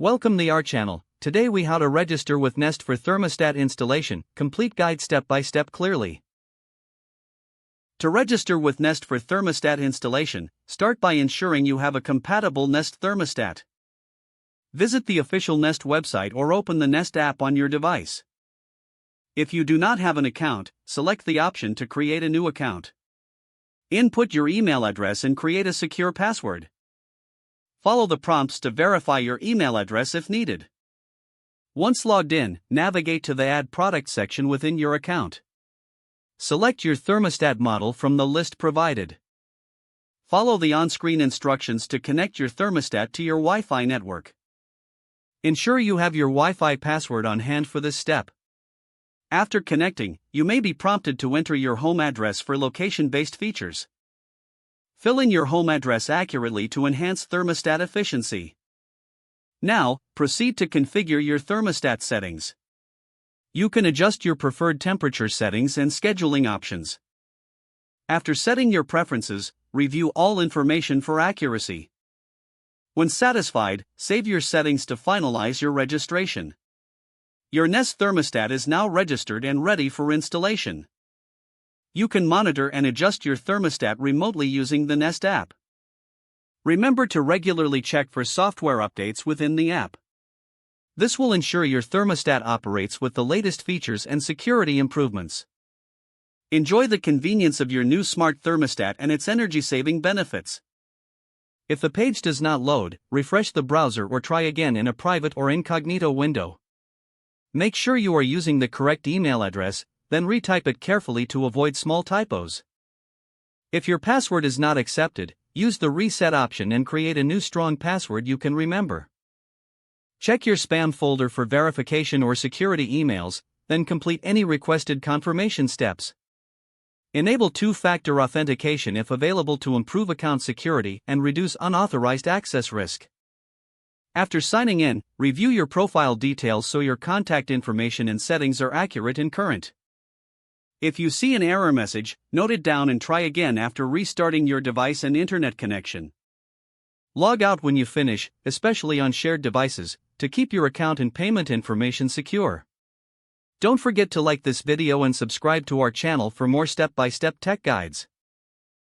Welcome to our channel. Today we how to register with Nest for thermostat installation, complete guide step by step clearly. To register with Nest for thermostat installation, start by ensuring you have a compatible Nest thermostat. Visit the official Nest website or open the Nest app on your device. If you do not have an account, select the option to create a new account. Input your email address and create a secure password. Follow the prompts to verify your email address if needed. Once logged in, navigate to the Add Product section within your account. Select your thermostat model from the list provided. Follow the on-screen instructions to connect your thermostat to your Wi-Fi network. Ensure you have your Wi-Fi password on hand for this step. After connecting, you may be prompted to enter your home address for location-based features. Fill in your home address accurately to enhance thermostat efficiency. Now, proceed to configure your thermostat settings. You can adjust your preferred temperature settings and scheduling options. After setting your preferences, review all information for accuracy. When satisfied, save your settings to finalize your registration. Your Nest thermostat is now registered and ready for installation. You can monitor and adjust your thermostat remotely using the Nest app. Remember to regularly check for software updates within the app. This will ensure your thermostat operates with the latest features and security improvements. Enjoy the convenience of your new smart thermostat and its energy-saving benefits. If the page does not load, refresh the browser or try again in a private or incognito window. Make sure you are using the correct email address, then retype it carefully to avoid small typos. If your password is not accepted, use the reset option and create a new strong password you can remember. Check your spam folder for verification or security emails, then complete any requested confirmation steps. Enable two-factor authentication if available to improve account security and reduce unauthorized access risk. After signing in, review your profile details so your contact information and settings are accurate and current. If you see an error message, note it down and try again after restarting your device and internet connection. Log out when you finish, especially on shared devices, to keep your account and payment information secure. Don't forget to like this video and subscribe to our channel for more step-by-step tech guides.